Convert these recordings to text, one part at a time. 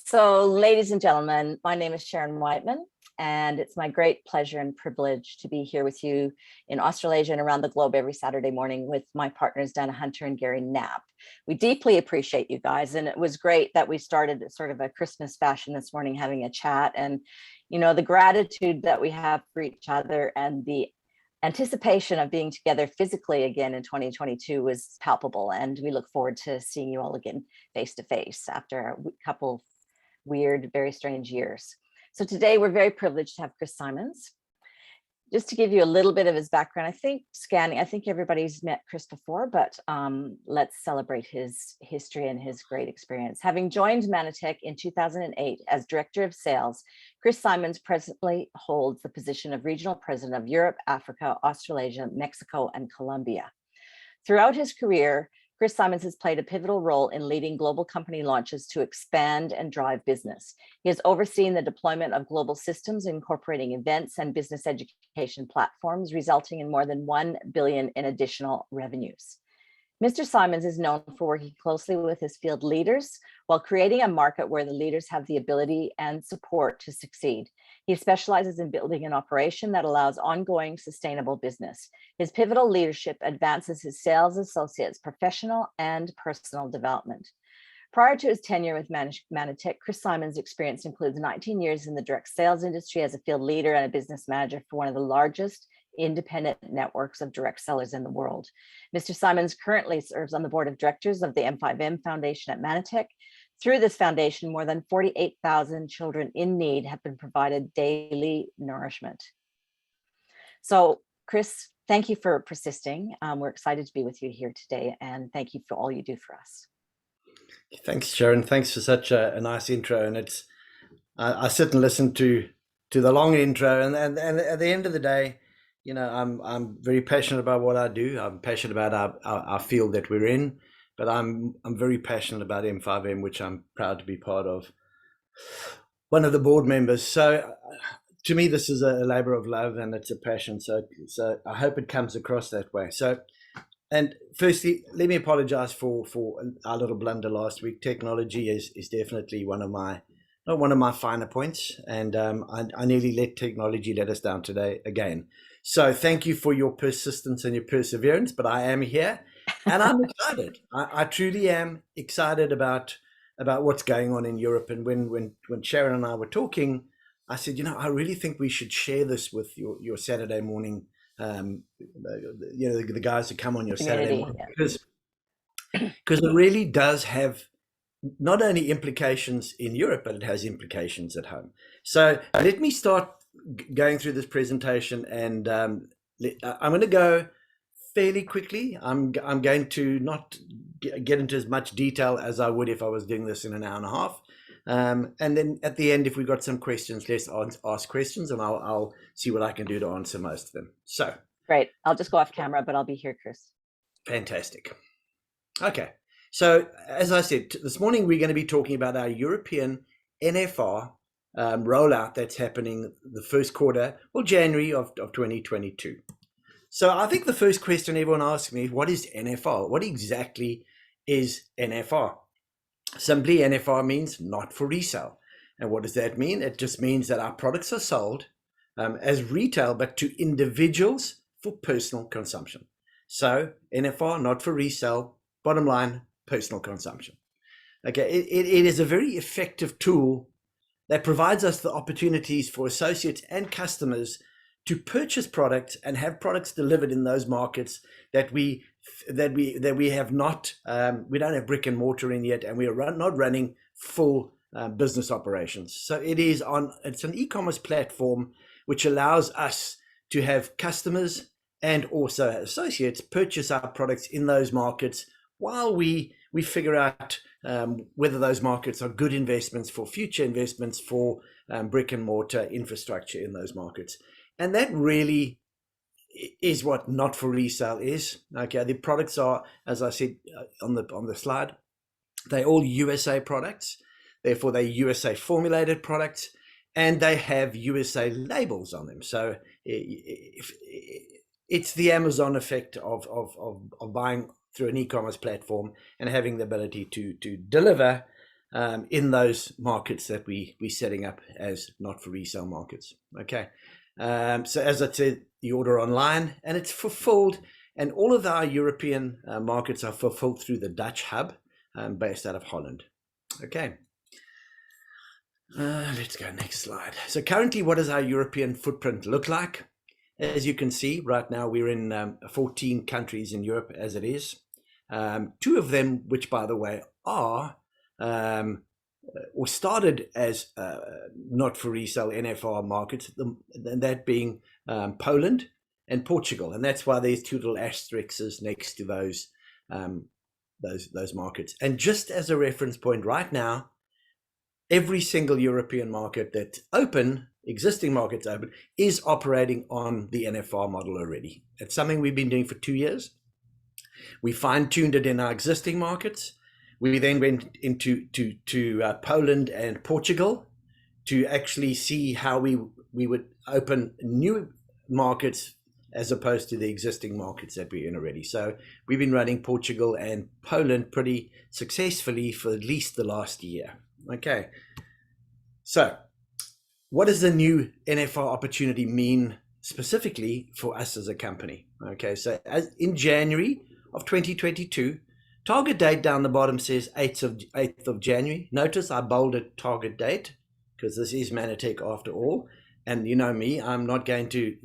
So, ladies and gentlemen, my name is Sharon Whiteman, and it's my great pleasure and privilege to be here with you in Australasia and around the globe every Saturday morning with my partners, Dana Hunter and Gary Knapp. We deeply appreciate you guys, and it was great that we started sort of a Christmas fashion this morning, having a chat. And, you know, the gratitude that we have for each other and the anticipation of being together physically again in 2022 was palpable, and we look forward to seeing you all again face to face after a couple weird, very strange years. So today we're very privileged to have Chris Simons. Just to give you a little bit of his background, I think everybody's met Chris before, but let's celebrate his history and his great experience. Having joined Manatech in 2008 as Director of Sales, Chris Simons presently holds the position of Regional President of Europe, Africa, Australasia, Mexico, and Colombia. Throughout his career, Chris Simons has played a pivotal role in leading global company launches to expand and drive business. He has overseen the deployment of global systems incorporating events and business education platforms, resulting in more than $1 billion in additional revenues. Mr. Simons is known for working closely with his field leaders while creating a market where the leaders have the ability and support to succeed. He specializes in building an operation that allows ongoing sustainable business. His pivotal leadership advances his sales associates' professional and personal development. Prior to his tenure with Manatech, Chris Simons' experience includes 19 years in the direct sales industry as a field leader and a business manager for one of the largest independent networks of direct sellers in the world. Mr. Simons currently serves on the board of directors of the M5M Foundation at Manatech. Through this foundation, more than 48,000 children in need have been provided daily nourishment. So, Chris, thank you for persisting. We're excited to be with you here today, and thank you for all you do for us. Thanks, Sharon. Thanks for such a nice intro. And I sit and listen to the long intro, and at the end of the day, you know, I'm very passionate about what I do. I'm passionate about our field that we're in, but I'm very passionate about M5M, which I'm proud to be part of. One of the board members. So to me, this is a labor of love and it's a passion. So I hope it comes across that way. So, and firstly, let me apologize for our little blunder last week. Technology is definitely not one of my finer points, and I nearly let technology let us down today again. So thank you for your persistence and your perseverance, but I am here and I'm excited. I truly am excited about what's going on in Europe. And when Sharon and I were talking, I said, you know, I really think we should share this with your Saturday morning, you know, the guys who come on your Saturday morning, because it really does have not only implications in Europe, but it has implications at home. So let me start going through this presentation, and I'm going to go fairly quickly. I'm going to not get into as much detail as I would if I was doing this in an hour and a half. And then at the end, if we've got some questions, let's ask questions, and I'll see what I can do to answer most of them. So great. I'll just go off camera, but I'll be here, Chris. Fantastic. Okay. So as I said, this morning we're going to be talking about our European NFR rollout that's happening the first quarter, or January of 2022. So I think the first question everyone asks me, what is NFR? What exactly is NFR? Simply, NFR means not for resale. And what does that mean? It just means that our products are sold as retail, but to individuals for personal consumption. So NFR, not for resale, bottom line, personal consumption. Okay, it is a very effective tool that provides us the opportunities for associates and customers to purchase products and have products delivered in those markets that we have not, we don't have brick and mortar in yet, and we are not running full business operations. So it's an e-commerce platform which allows us to have customers and also associates purchase our products in those markets while we figure out whether those markets are good investments for future investments for brick and mortar infrastructure in those markets. And that really is what not for resale is. Okay, the products are, as I said on the slide, they're all USA products. Therefore, they're USA formulated products, and they have USA labels on them. So it's the Amazon effect of buying through an e-commerce platform and having the ability to deliver in those markets that we're setting up as not for resale markets. Okay. So as I said, you order online and it's fulfilled, and all of our European markets are fulfilled through the Dutch hub based out of Holland. Okay. Let's go next slide. So currently, what does our European footprint look like? As you can see, right now we're in 14 countries in Europe as it is. 2 of them, which by the way are or started as not for resale NFR markets, that being Poland and Portugal, and that's why there's 2 little asterisks next to those markets. And just as a reference point, right now, every single European market that's open, existing markets open, is operating on the NFR model already. It's something we've been doing for 2 years. We fine-tuned it in our existing markets. We then went into Poland and Portugal to actually see how we would open new markets as opposed to the existing markets that we're in already. So we've been running Portugal and Poland pretty successfully for at least the last year. Okay, so what does the new NFR opportunity mean specifically for us as a company? Okay, so as in January of 2022, target date down the bottom says 8th of January. Notice I bolded target date because this is Manatech after all. And you know me, I'm not going to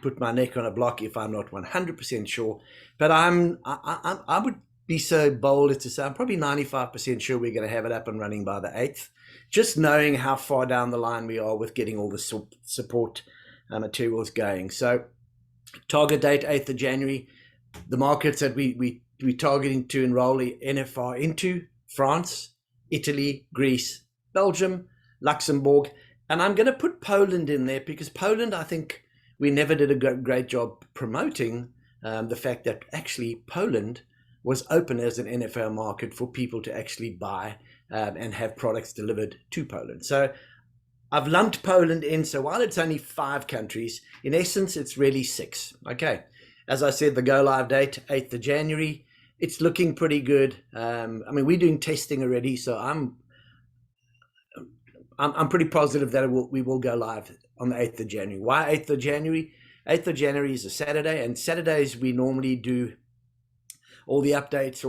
put my neck on a block if I'm not 100% sure. But I would be so bold as to say I'm probably 95% sure we're going to have it up and running by the 8th, just knowing how far down the line we are with getting all the support materials going. So target date 8th of January. The markets that we're targeting to enroll NFR into: France, Italy, Greece, Belgium, Luxembourg. And I'm going to put Poland in there because Poland, I think we never did a great job promoting the fact that actually Poland was open as an NFR market for people to actually buy and have products delivered to Poland. So I've lumped Poland in. So while it's only 5 countries, in essence, it's really 6. Okay. As I said, the go live date, 8th of January, it's looking pretty good. I mean, we're doing testing already, so I'm pretty positive that we will go live on the 8th of January. Why 8th of January? 8th of January is a Saturday, and Saturdays we normally do all the updates,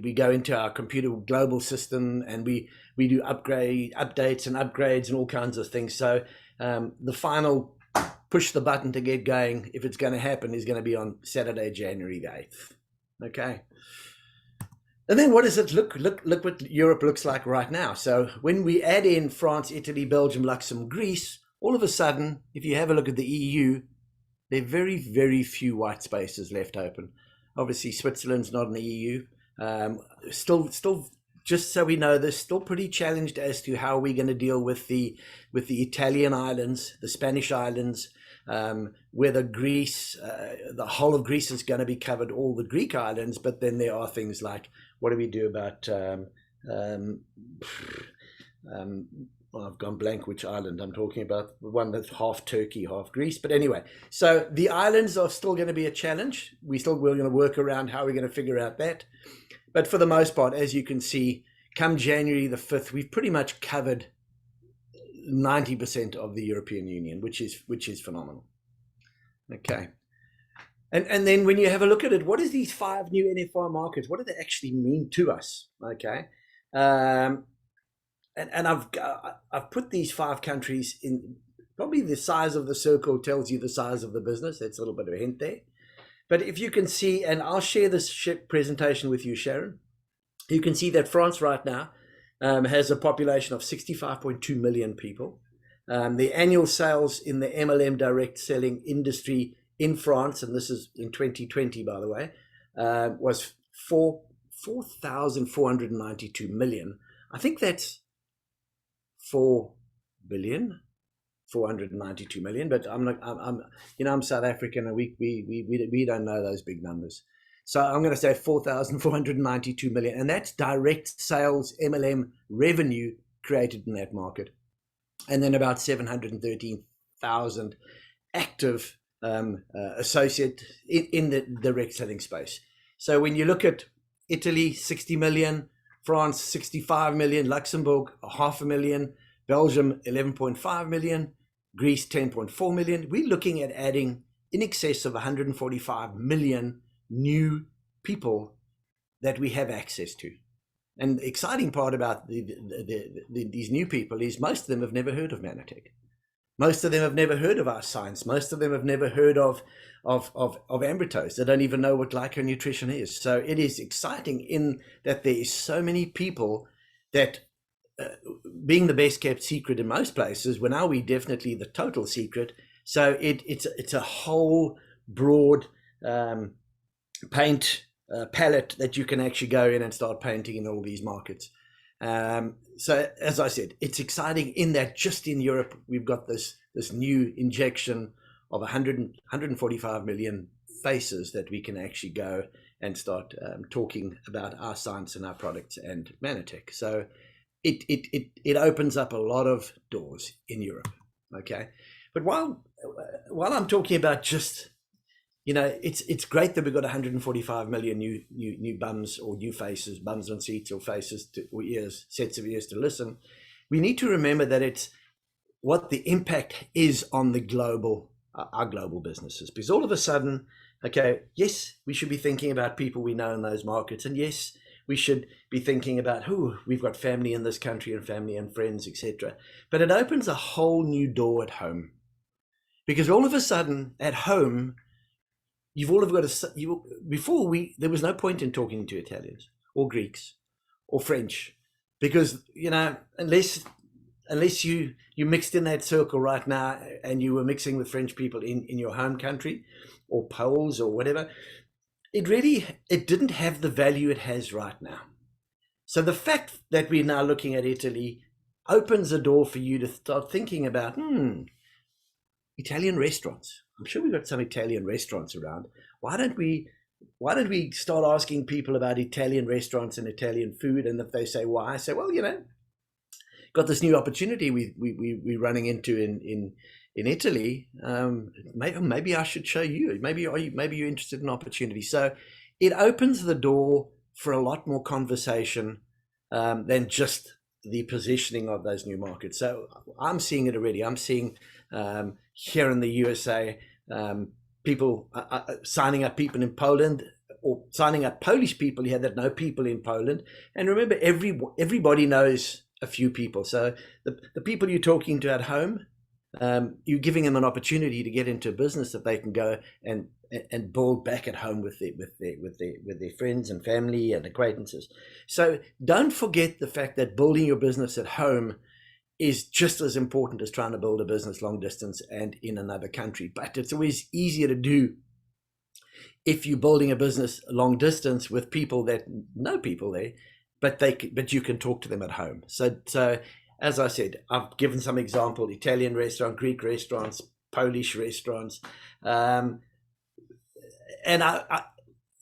we go into our computer global system and we do updates and upgrades and all kinds of things. So the final push the button to get going, if it's going to happen, is going to be on Saturday, January the 8th. Okay. And then what does it look what Europe looks like right now? So when we add in France, Italy, Belgium, Luxembourg, Greece, all of a sudden, if you have a look at the EU, there are very, very few white spaces left open. Obviously, Switzerland's not in the EU. Still, just so we know, they're still pretty challenged as to how we're going to deal with the Italian islands, the Spanish islands, whether Greece, the whole of Greece is going to be covered, all the Greek islands. But then there are things like, what do we do about, well, I've gone blank which island I'm talking about, the one that's half Turkey, half Greece. But anyway, so the islands are still going to be a challenge. We're going to work around how we're going to figure out that. But for the most part, as you can see, come January the 5th, we've pretty much covered 90% of the European Union, which is phenomenal. Okay. And then when you have a look at it, what is these 5 new NFR markets? What do they actually mean to us? Okay. And I've put these 5 countries in. Probably the size of the circle tells you the size of the business. That's a little bit of a hint there. But if you can see, and I'll share this presentation with you, Sharon, you can see that France right now has a population of 65.2 million people. The annual sales in the MLM direct selling industry in France, and this is in 2020, by the way, was 4,492 million. I think that's 4,492 million, but I'm South African, and we don't know those big numbers. So I'm going to say 4,492 million, and that's direct sales MLM revenue created in that market. And then about 713,000 active associate in the direct selling space. So when you look at Italy, 60 million, France 65 million, Luxembourg 500,000, Belgium 11.5 million, Greece 10.4 million. We're looking at adding in excess of 145 million new people that we have access to. And the exciting part about these new people is most of them have never heard of Manatech. Most of them have never heard of our science. Most of them have never heard of Ambritose. They don't even know what glyconutrition is. So it is exciting in that there is so many people that, being the best kept secret in most places, well, now we're definitely the total secret. So it's a whole broad paint palette that you can actually go in and start painting in all these markets. So as I said, it's exciting in that just in Europe, we've got this new injection of 145 million faces that we can actually go and start talking about our science and our products and Manatech. So it opens up a lot of doors in Europe. Okay. But while I'm talking about just, it's great that we've got 145 million new bums or new faces, bums on seats or faces or ears, sets of ears to listen. We need to remember that it's what the impact is on our global businesses. Because all of a sudden, okay, yes, we should be thinking about people we know in those markets, and yes, we should be thinking about we've got family in this country and family and friends, etc. But it opens a whole new door at home, because all of a sudden at home, there was no point in talking to Italians or Greeks or French, because unless you mixed in that circle right now and you were mixing with French people in your home country or Poles or whatever, it didn't have the value it has right now. So the fact that we're now looking at Italy opens a door for you to start thinking about Italian restaurants. I'm sure we've got some Italian restaurants around. Why don't we start asking people about Italian restaurants and Italian food? And if they say why, I say, well, got this new opportunity we're running into in Italy. Maybe I should show you. Maybe you're interested in opportunity. So it opens the door for a lot more conversation than just the positioning of those new markets. So I'm seeing it already. I'm seeing here in the USA, people signing up people in Poland, or signing up Polish people here that know people in Poland. And remember, everybody knows a few people. So the people you're talking to at home, you're giving them an opportunity to get into a business that they can go and build back at home with their friends and family and acquaintances. So don't forget the fact that building your business at home is just as important as trying to build a business long distance and in another country. But it's always easier to do if you're building a business long distance with people that know people there, but you can talk to them at home. So as I said, I've given some example: Italian restaurant, Greek restaurants, Polish restaurants, and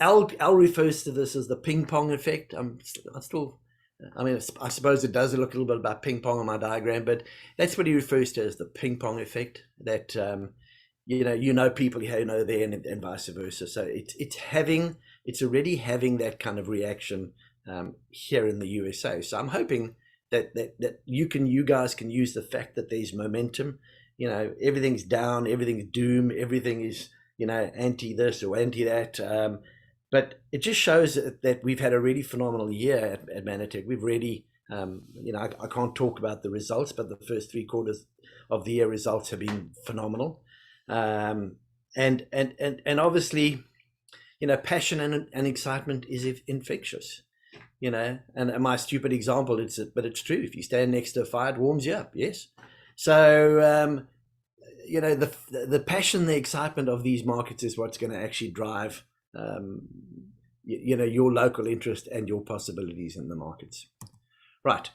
Al refers to this as the ping pong effect. I suppose it does look a little bit about ping pong on my diagram, but that's what he refers to as the ping pong effect. That people here know there, and vice versa. So it's already having that kind of reaction here in the USA. So I'm hoping that you guys can use the fact that there's momentum. Everything's down, everything's doom, everything is anti this or anti that. But it just shows that we've had a really phenomenal year at Manatech. We've really, I can't talk about the results, but the first 3 quarters of the year results have been phenomenal. And obviously, passion and excitement is infectious. And my stupid example, but it's true. If you stand next to a fire, it warms you up. Yes. So, the passion, the excitement of these markets is what's going to actually drive, your local interest and your possibilities in the markets. Right.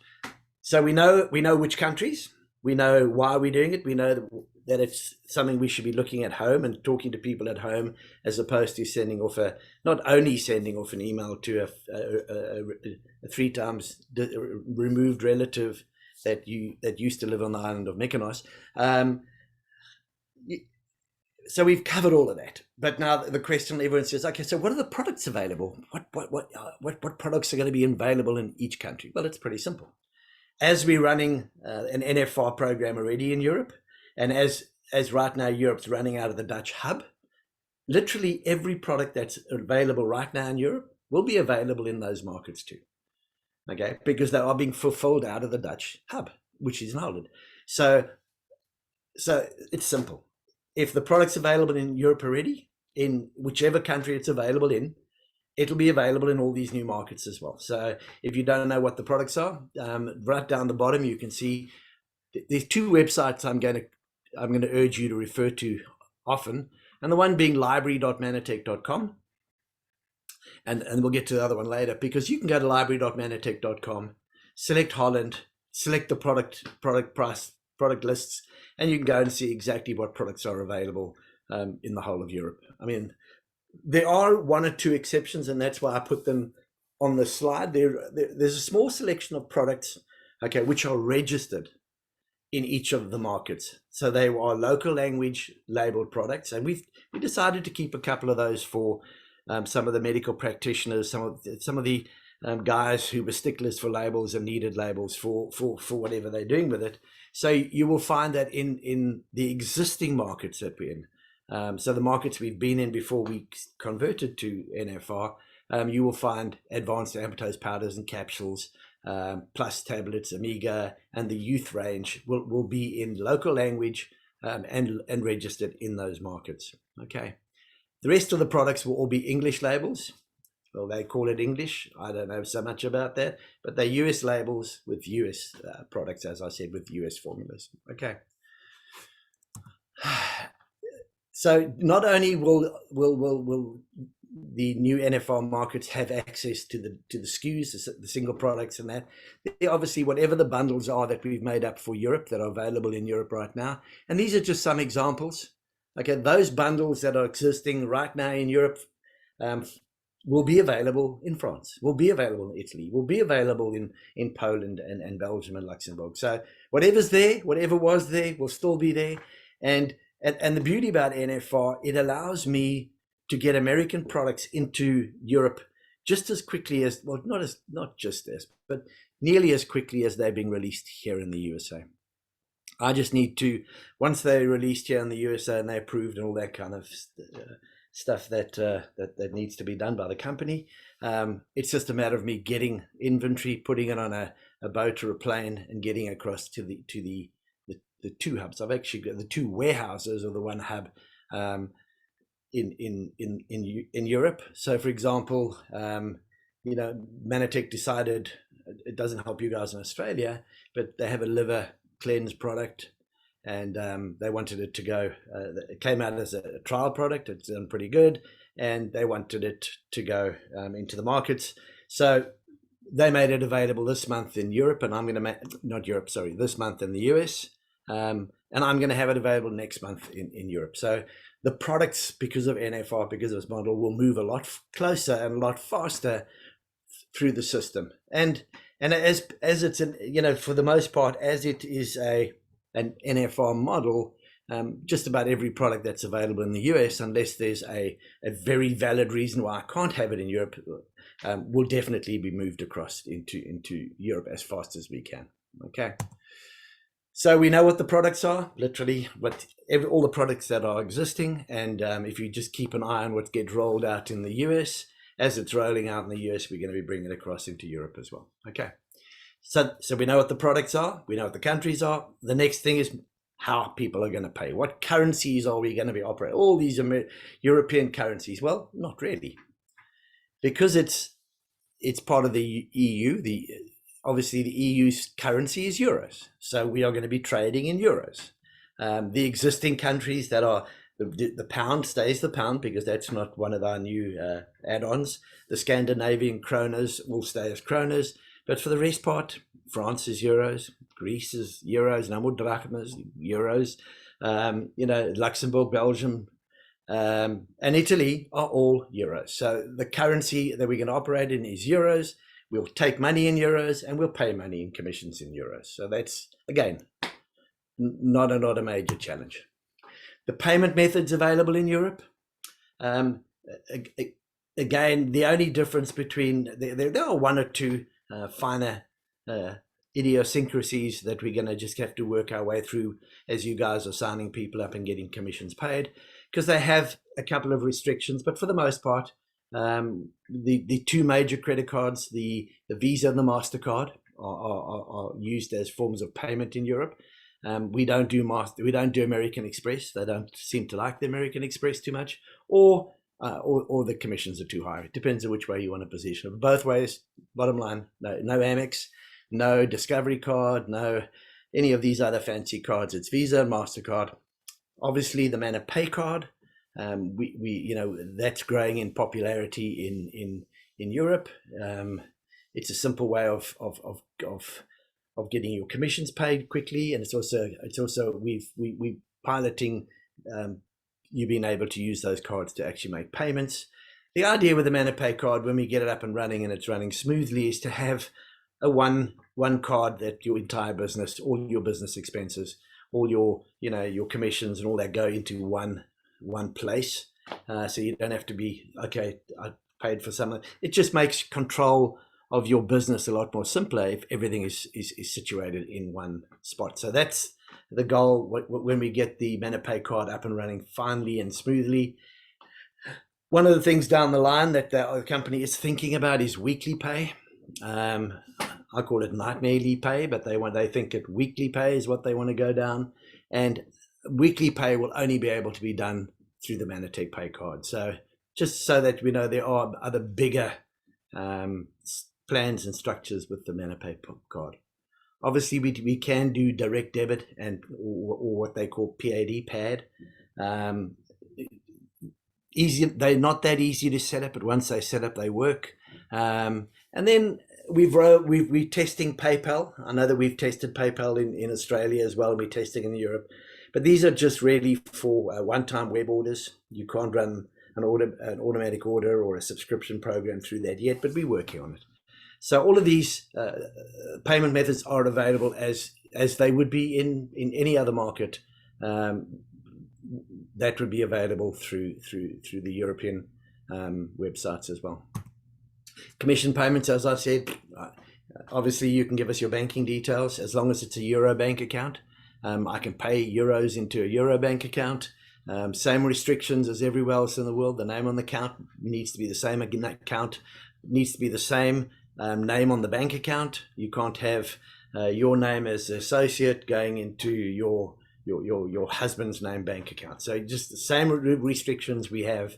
So we know which countries, we know why we're doing it. We know that it's something we should be looking at home and talking to people at home, as opposed to not only sending off an email to a 3 times removed relative that used to live on the island of Mykonos. so we've covered all of that. But now the question everyone says, okay, so what are the products available? What products are going to be available in each country? Well, it's pretty simple. As we're running an NFR program already in Europe, and as right now Europe's running out of the Dutch hub, literally every product that's available right now in Europe will be available in those markets too. Okay, because they are being fulfilled out of the Dutch hub, which is in Holland. So it's simple. If the product's available in Europe already, in whichever country it's available in, it'll be available in all these new markets as well. So if you don't know what the products are, right down the bottom you can see there's two websites I'm going to urge you to refer to often, and the one being library.manatech.com, and we'll get to the other one later, because you can go to library.manatech.com, select Holland, select the product price, product lists, and you can go and see exactly what products are available in the whole of Europe. I mean, there are one or two exceptions, and that's why I put them on the slide. There's a small selection of products, okay, which are registered in each of the markets. So they are local language labeled products, and we decided to keep a couple of those for some of the medical practitioners, some of the guys who were sticklers for labels and needed labels for whatever they're doing with it. So you will find that in the existing markets that we're in, so the markets we've been in before we converted to NFR, you will find advanced amputose powders and capsules, plus tablets, Amiga, and the youth range will be in local language and registered in those markets. Okay. The rest of the products will all be English labels. Well, they call it English. I don't know so much about that, but they're US labels with US products, as I said, with US formulas. Okay. So not only will the new NFR markets have access to the SKUs, the single products, and that, they obviously, whatever the bundles are that we've made up for Europe that are available in Europe right now, and these are just some examples. Okay, those bundles that are existing right now in Europe will be available in France, will be available in Italy, will be available in Poland and Belgium and Luxembourg. So whatever's there, whatever was there, will still be there. And the beauty about NFR, it allows me to get American products into Europe just as quickly as, well, not just as, but nearly as quickly as they're being released here in the USA. I just need to, once they're released here in the USA and they're approved and all that kind of stuff that needs to be done by the company, it's just a matter of me getting inventory, putting it on a boat or a plane, and getting across to the two hubs. I've actually got the two warehouses or the one hub in Europe. So, for example, Manatech decided it doesn't help you guys in Australia, but they have a liver cleanse product, and they wanted it to go. It came out as a trial product. It's done pretty good, and they wanted it to go into the markets. So they made it available this month in Europe, and I'm going to this month in the US, and I'm going to have it available next month in Europe. So the products, because of NFR, because of this model, will move a lot closer and a lot faster through the system. And as it's for the most part, as it is an NFR model, just about every product that's available in the US, unless there's a very valid reason why I can't have it in Europe, will definitely be moved across into Europe as fast as we can. Okay. So we know what the products are, literally all the products that are existing. And if you just keep an eye on what gets rolled out in the US, as it's rolling out in the US, we're going to be bringing it across into Europe as well. Okay. So we know what the products are. We know what the countries are. The next thing is how people are going to pay. What currencies are we going to be operating? All these European currencies. Well, not really. Because it's part of the EU, obviously the EU's currency is euros. So we are going to be trading in euros. The existing countries that are, the pound stays the pound, because that's not one of our new add-ons. The Scandinavian kronas will stay as kronas. But for the rest part, France is euros, Greece is euros, no more drachmas, euros. Luxembourg, Belgium, and Italy are all euros. So the currency that we're going to operate in is euros. We'll take money in euros and we'll pay money in commissions in euros. So that's, again, not a major challenge. The payment methods available in Europe. Again, the only difference between there are one or two finer idiosyncrasies that we're going to just have to work our way through as you guys are signing people up and getting commissions paid, because they have a couple of restrictions. But for the most part, the two major credit cards, the Visa and the MasterCard, are used as forms of payment in Europe. We don't do American Express. They don't seem to like the American Express too much, or the commissions are too high. It depends on which way you want to position it. Both ways, bottom line, no Amex, no Discovery card, no any of these other fancy cards. It's Visa and MasterCard. Obviously, the Manor Pay card, that's growing in popularity in Europe. It's a simple way of getting your commissions paid quickly, and it's also we piloting you being able to use those cards to actually make payments. The idea with the Manor Pay card, when we get it up and running and it's running smoothly, is to have a one card that your entire business, all your business expenses, all your commissions and all that go into one place. So you don't have to be, okay, I paid for something. It just makes control of your business a lot more simpler if everything is situated in one spot. So that's the goal when we get the Manor Pay card up and running finally and smoothly. One of the things down the line that the company is thinking about is weekly pay. I call it nightmarely pay, but they think that weekly pay is what they want to go down, and weekly pay will only be able to be done through the Manor Pay card. So just so that we know, there are other bigger plans and structures with the Manor Pay card. Obviously, we can do direct debit or what they call PAD. They're not that easy to set up, but once they set up, they work. And then we're testing PayPal. I know that we've tested PayPal in Australia as well, and we're testing in Europe. But these are just really for one-time web orders. You can't run an automatic order or a subscription program through that yet, but we're working on it. So all of these payment methods are available as they would be in any other market that would be available through the European websites as well. Commission payments, as I said, obviously you can give us your banking details as long as it's a Euro bank account. I can pay euros into a Euro bank account. Same restrictions as everywhere else in the world. The name on the account needs to be the same. Account needs to be the same name on the bank account. You can't have your name as associate going into your husband's name bank account. So just the same restrictions we have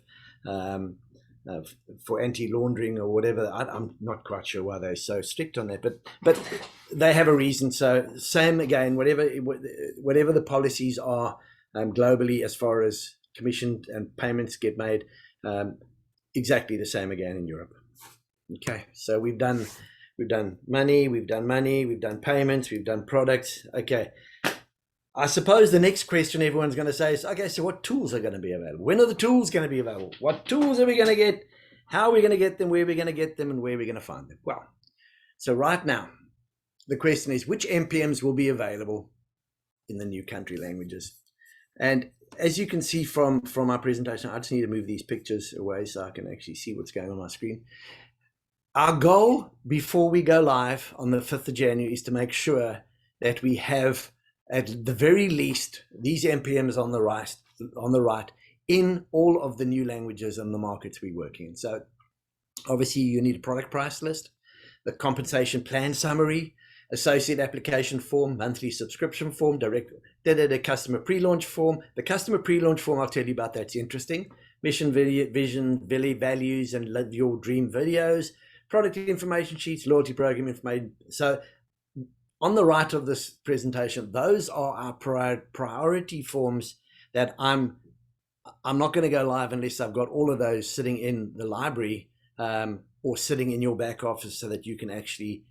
for anti-laundering or whatever. I'm not quite sure why they're so strict on that, but they have a reason. So same again, whatever the policies are globally as far as commission and payments get made, exactly the same again in Europe. Okay, so we've done money, we've done payments, we've done products. Okay, I suppose the next question everyone's going to say is, okay, so what tools are going to be available? When are the tools going to be available? What tools are we going to get? How are we going to get them? Where are we going to get them? And where are we going to find them? Well, so right now, the question is, which MPMs will be available in the new country languages? And as you can see from our presentation, I just need to move these pictures away so I can actually see what's going on my screen. Our goal before we go live on the 5th of January is to make sure that we have at the very least these MPMs on the right in all of the new languages and the markets we're working in. So obviously you need a product price list, the compensation plan summary, associate application form, monthly subscription form, direct customer pre-launch form. The customer pre-launch form, I'll tell you about, that's interesting. Mission, vision, values, and live your dream videos, product information sheets, loyalty program information. So on the right of this presentation, those are our priority forms that I'm not going to go live unless I've got all of those sitting in the library or sitting in your back office so that you can actually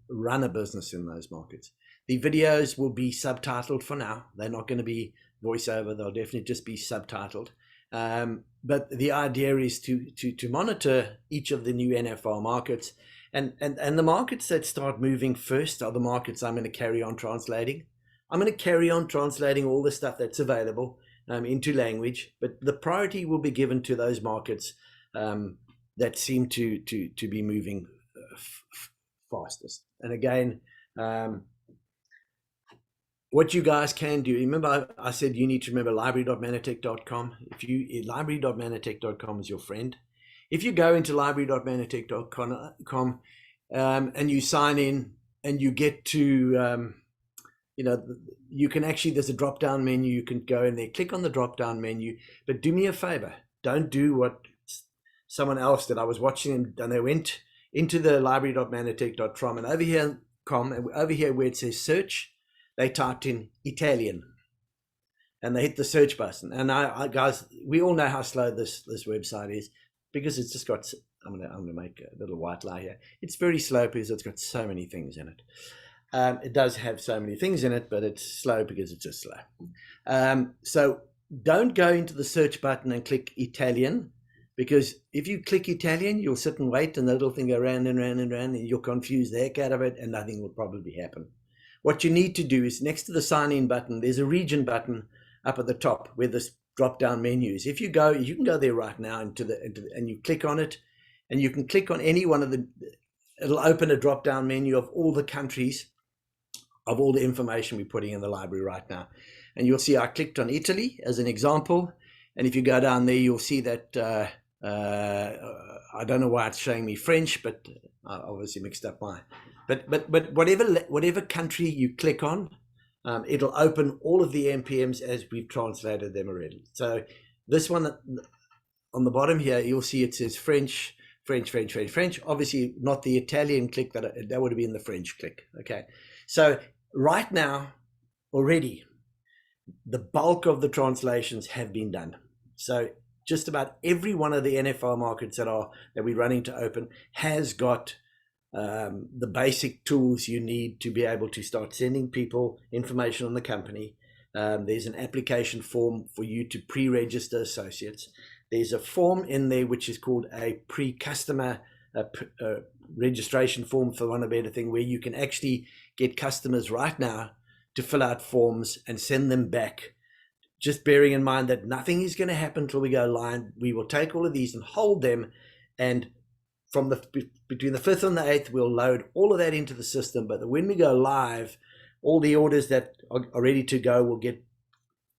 run a business in those markets. The videos will be subtitled for now. They're not going to be voiceover. They'll definitely just be subtitled. But the idea is to monitor each of the new NFR markets, and the markets that start moving first are the markets I'm going to carry on translating. I'm going to carry on translating all the stuff that's available into language, but the priority will be given to those markets that seem to be moving fastest. And again, what you guys can do, remember I said you need to remember library.manatech.com. Library.manatech.com is your friend. If you go into library.manatech.com and you sign in and you get to, you can actually, there's a drop down menu. You can go in there, click on the drop down menu, but do me a favor. Don't do what someone else did. I was watching them and they went into the library.manatech.com and over here where it says search, they typed in Italian and they hit the search button. And I guys, we all know how slow this website is because it's just got, I'm gonna make a little white lie here. It's very slow because it's got so many things in it. It does have so many things in it, but it's slow because it's just slow. So don't go into the search button and click Italian, because if you click Italian, you'll sit and wait and the little thing go round and round and round and you'll confuse the heck out of it and nothing will probably happen. What you need to do is next to the sign in button, there's a region button up at the top where this drop down menu is. If you go, you can go there right now and you click on it and you can click on any one of it'll open a drop down menu of all the countries of all the information we're putting in the library right now. And you'll see I clicked on Italy as an example. And if you go down there, you'll see that, I don't know why it's showing me French, but I obviously mixed up but whatever country you click on, it'll open all of the NPMs as we've translated them already. So this one on the bottom here, you'll see it says French. Obviously not the Italian click, that would have been the French click. Okay. So right now already, the bulk of the translations have been done. So just about every one of the NFR markets that we're running to open has got the basic tools you need to be able to start sending people information on the company. There's an application form for you to pre-register associates. There's a form in there which is called a pre-customer registration form, for one of a better thing, where you can actually get customers right now to fill out forms and send them back. Just bearing in mind that nothing is going to happen until we go live. We will take all of these and hold them, and from between the 5th and the 8th, we'll load all of that into the system. But when we go live, all the orders that are ready to go will get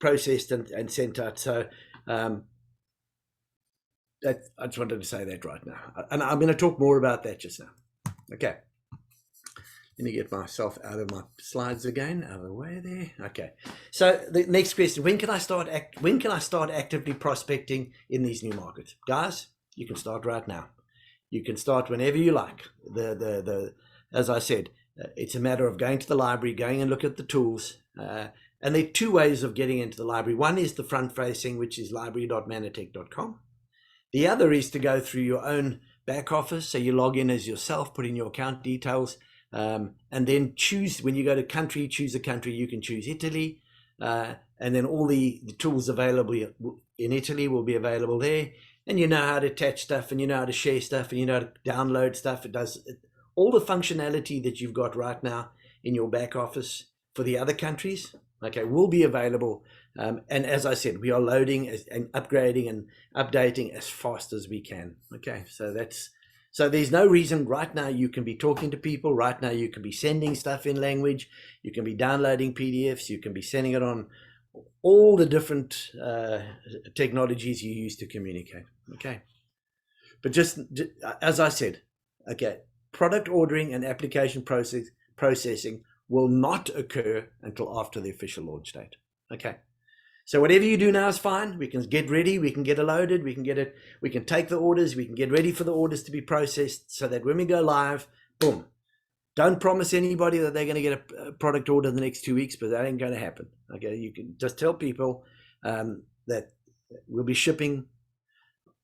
processed and sent out. So I just wanted to say that right now. And I'm going to talk more about that just now. Okay. Let me get myself out of my slides again, out of the way there. Okay. So the next question, when can I start actively prospecting in these new markets? Guys, you can start right now. You can start whenever you like. As I said, it's a matter of going to the library, going and look at the tools. And there are two ways of getting into the library. One is the front facing, which is library.manatech.com. The other is to go through your own back office. So you log in as yourself, put in your account details, and then choose, when you go to country, choose a country. You can choose Italy, and then all the tools available in Italy will be available there. And you know how to attach stuff, and you know how to share stuff, and you know how to download stuff. It does all the functionality that you've got right now in your back office for the other countries, okay, will be available. And as I said, we are loading and upgrading and updating as fast as we can. Okay, so there's no reason right now. You can be talking to people right now. You can be sending stuff in language. You can be downloading PDFs. You can be sending it on all the different technologies you use to communicate. Okay, but just as I said, okay, product ordering and application processing will not occur until after the official launch date. Okay, so whatever you do now is fine. We can get ready, we can get it loaded, we can take the orders, we can get ready for the orders to be processed, so that when we go live, boom. Don't promise anybody that they're going to get a product order in the next 2 weeks, but that ain't going to happen. Okay, you can just tell people that we'll be shipping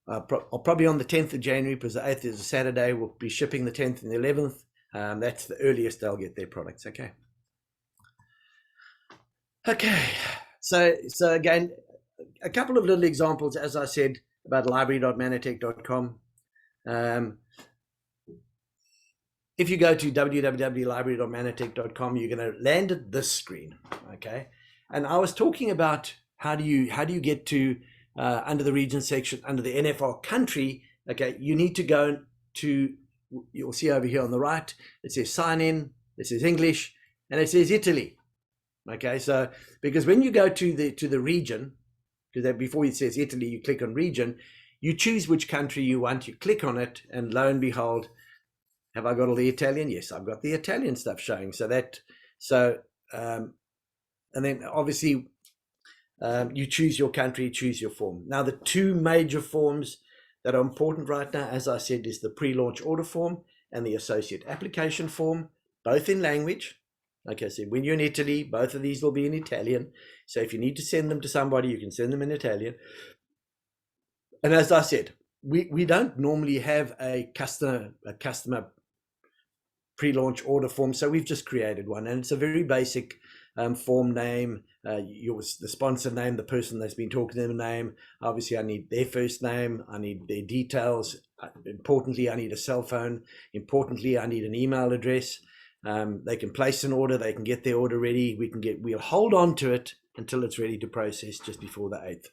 probably on the 10th of January, because the 8th is a Saturday. We'll be shipping the 10th and the 11th. That's the earliest they'll get their products. Okay. Okay. So again, a couple of little examples, as I said, about library.manatech.com. If you go to www.library.manatech.com, you're going to land at this screen, okay? And I was talking about how do you get to under the region section, under the NFR country? Okay, you need to go to, you'll see over here on the right, it says sign in, it says English, and it says Italy. Okay, so because when you go to the region, because before it says Italy, you click on region, you choose which country you want, you click on it, and lo and behold, have I got all the Italian? Yes, I've got the Italian stuff showing. And then obviously you choose your country, choose your form. Now, the two major forms that are important right now, as I said, is the pre-launch order form and the associate application form, both in language. Like I said, when you're in Italy, both of these will be in Italian. So if you need to send them to somebody, you can send them in Italian. And as I said, we don't normally have a customer pre-launch order form, so we've just created one, and it's a very basic form name, the sponsor name, the person that's been talking to them name. Obviously, I need their first name, I need their details. Importantly, I need a cell phone. Importantly, I need an email address. They can place an order, they can get their order ready. We'll hold on to it until it's ready to process just before the 8th.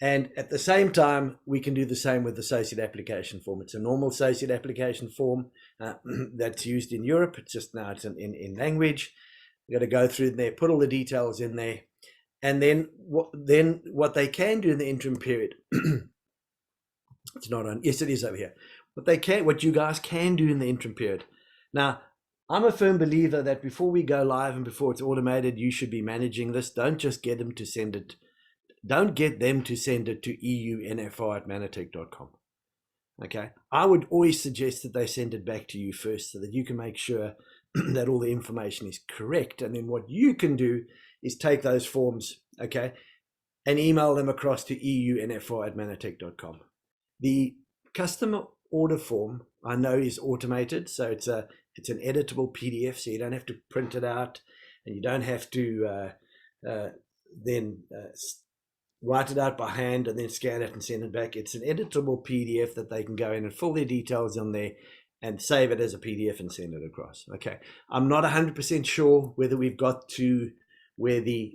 And at the same time, we can do the same with the associate application form. It's a normal associate application form that's used in Europe. It's just now it's in language. You got to go through there, put all the details in there, and then what they can do in the interim period. It's not on. Yes, it is over here. What you guys can do in the interim period. Now, I'm a firm believer that before we go live and before it's automated, you should be managing this. Don't just get them to send it. Don't get them to send it to eunfr@manatech.com. Okay, I would always suggest that they send it back to you first, so that you can make sure that all the information is correct. And then what you can do is take those forms, okay, and email them across to eunfr@manatech.com. The customer order form, I know, is automated, so it's an editable PDF, so you don't have to print it out, and you don't have to then write it out by hand and then scan it and send it back. It's an editable PDF that they can go in and fill their details on there and save it as a PDF and send it across. Okay, I'm not 100% sure whether we've got to where the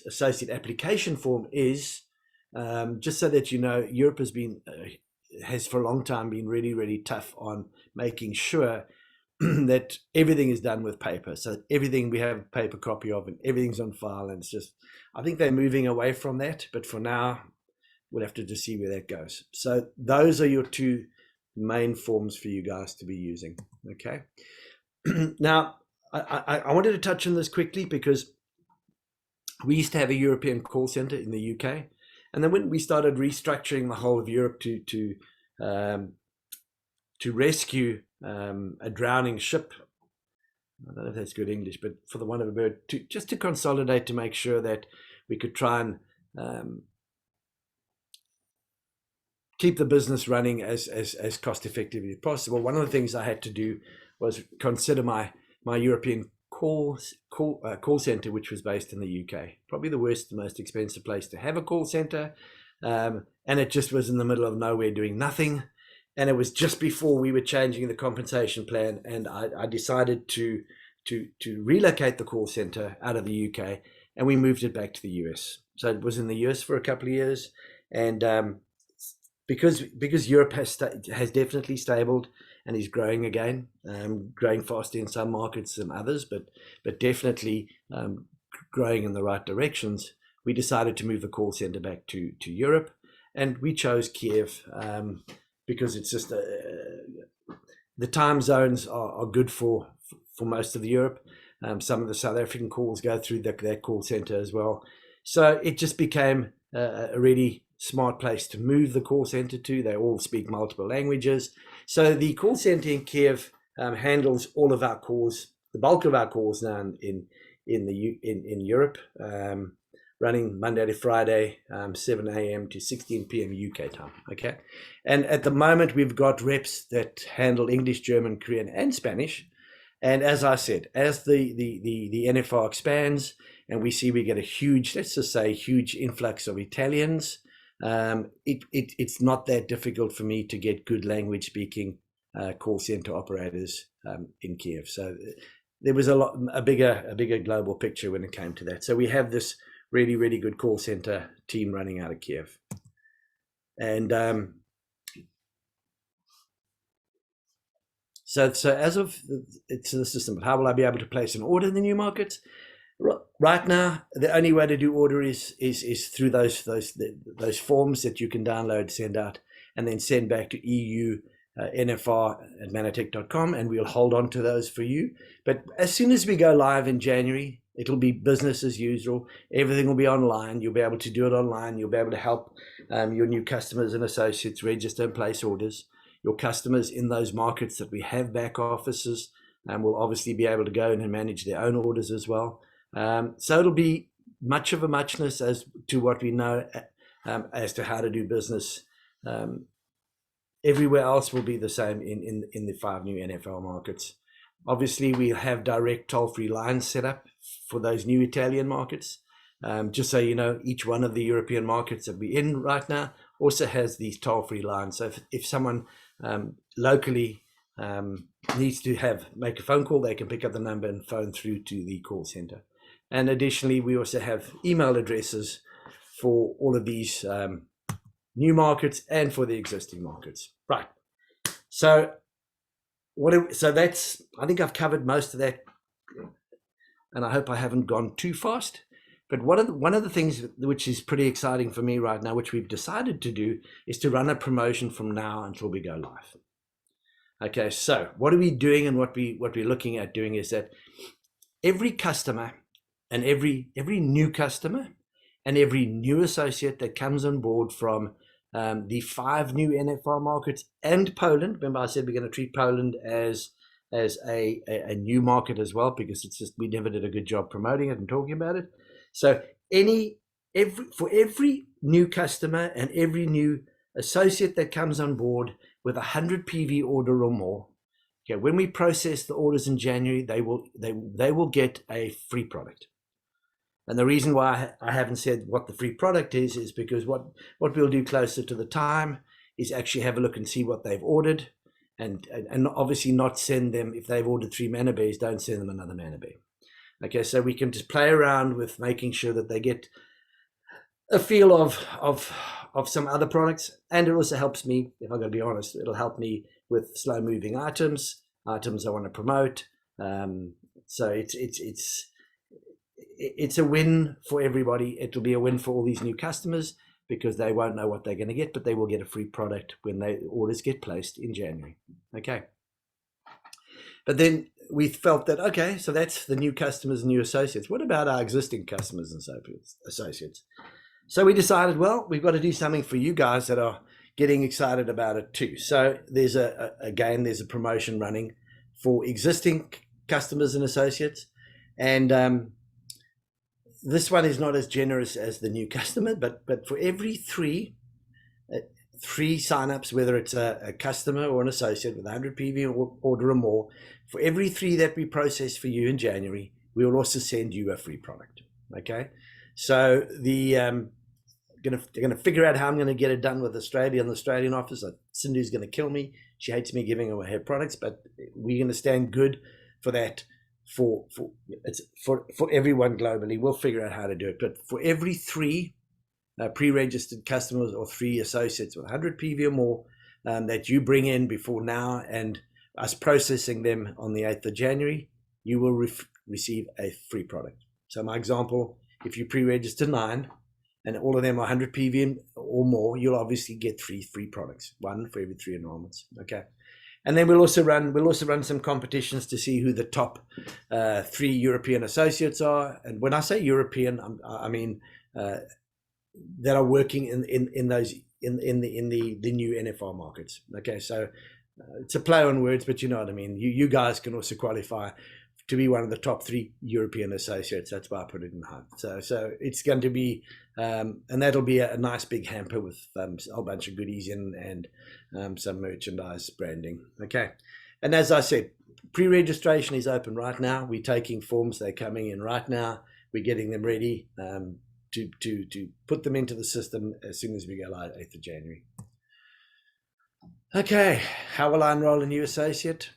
associate application form is. Just so that you know, Europe has for a long time been really, really tough on making sure that everything is done with paper. So everything we have a paper copy of and everything's on file. And it's just, I think they're moving away from that. But for now, we'll have to just see where that goes. So those are your two main forms for you guys to be using. Okay. Now, I wanted to touch on this quickly because we used to have a European call center in the UK. And then when we started restructuring the whole of Europe to rescue a drowning ship, I don't know if that's good English, but for the want of a word, just to consolidate, to make sure that we could try and keep the business running as cost effectively as possible. One of the things I had to do was consider my European call center, which was based in the UK. Probably the worst, the most expensive place to have a call center, and it just was in the middle of nowhere doing nothing. And it was just before we were changing the compensation plan, and I decided to relocate the call center out of the UK, and we moved it back to the US. So it was in the US for a couple of years, and because Europe has definitely stabled and is growing again, growing faster in some markets than others, but definitely growing in the right directions, we decided to move the call center back to Europe, and we chose Kiev. Because it's just the time zones are good for most of Europe. Some of the South African calls go through that call center as well. So it just became a really smart place to move the call center to. They all speak multiple languages. So the call center in Kiev handles all of our calls, the bulk of our calls now in Europe, running Monday to Friday, 7 a.m. to 16 p.m. UK time, okay? And at the moment, we've got reps that handle English, German, Korean, and Spanish. And as I said, as the NFR expands and we see we get a huge, let's just say, huge influx of Italians, it's not that difficult for me to get good language-speaking call center operators in Kiev. So there was a bigger global picture when it came to that. So we have this really, really good call center team running out of Kiev. And so as of it's the system, but how will I be able to place an order in the new markets? Right now, the only way to do order is through those forms that you can download, send out, and then send back to EU NFR@manatech.com, and we'll hold on to those for you. But as soon as we go live in January, it'll be business as usual. Everything will be online. You'll be able to do it online. You'll be able to help your new customers and associates register and place orders. Your customers in those markets that we have back offices will obviously be able to go in and manage their own orders as well. So it'll be much of a muchness as to what we know as to how to do business. Everywhere else will be the same in the 5 new NFR markets. Obviously, we'll have direct toll-free lines set up for those new Italian markets. Just so you know, each one of the European markets that we're in right now also has these toll-free lines. So if someone locally needs to make a phone call, they can pick up the number and phone through to the call center. And additionally, we also have email addresses for all of these new markets and for the existing markets. Right. So that's, I think I've covered most of that, and I hope I haven't gone too fast. But one of the things which is pretty exciting for me right now, which we've decided to do, is to run a promotion from now until we go live. Okay, so what are we doing, and what we're looking at doing is that every customer and every new customer and every new associate that comes on board from the 5 new NFR markets and Poland. Remember, I said we're going to treat Poland as a new market as well, because it's just we never did a good job promoting it and talking about it. So for every new customer and every new associate that comes on board with 100 PV order or more, okay, when we process the orders in January, they will get a free product. And the reason why I haven't said what the free product is because what we'll do closer to the time is actually have a look and see what they've ordered, and obviously not send them, if they've ordered 3 mana bears, don't send them another mana bear. Okay, so we can just play around with making sure that they get a feel of some other products, and it also helps me, if I'm going to be honest, it'll help me with slow moving items I want to promote. So it's a win for everybody. It'll be a win for all these new customers because they won't know what they're going to get, but they will get a free product when their orders get placed in January. Okay. But then we felt that, okay, so that's the new customers and new associates. What about our existing customers and associates? So we decided, well, we've got to do something for you guys that are getting excited about it too. So there's there's a promotion running for existing customers and associates. And this one is not as generous as the new customer, but for every three signups, whether it's a customer or an associate with 100 PV order or more, for every 3 that we process for you in January, we will also send you a free product. Okay, so they're going to figure out how I'm going to get it done with Australia and the Australian office. Cindy's going to kill me. She hates me giving away her products, but we're going to stand good for that. For everyone globally, we'll figure out how to do it. But for every 3 pre-registered customers or 3 associates with 100 PV or more that you bring in before now and us processing them on the 8th of January, you will receive a free product. So my example, if you pre-register 9 and all of them are 100 PV or more, you'll obviously get 3 free products, 1 for every 3 enrollments. Okay. And then we'll also run some competitions to see who the top 3 European associates are. And when I say European, I mean that are working in the new NFR markets. Okay, so it's a play on words, but you know what I mean. You guys can also qualify to be one of the top 3 European associates. That's why I put it in high. So it's going to be, and that'll be a nice big hamper with a whole bunch of goodies and some merchandise branding. Okay, and as I said, pre-registration is open right now. We're taking forms; they're coming in right now. We're getting them ready to put them into the system as soon as we go live 8th of January. Okay, how will I enroll a new associate?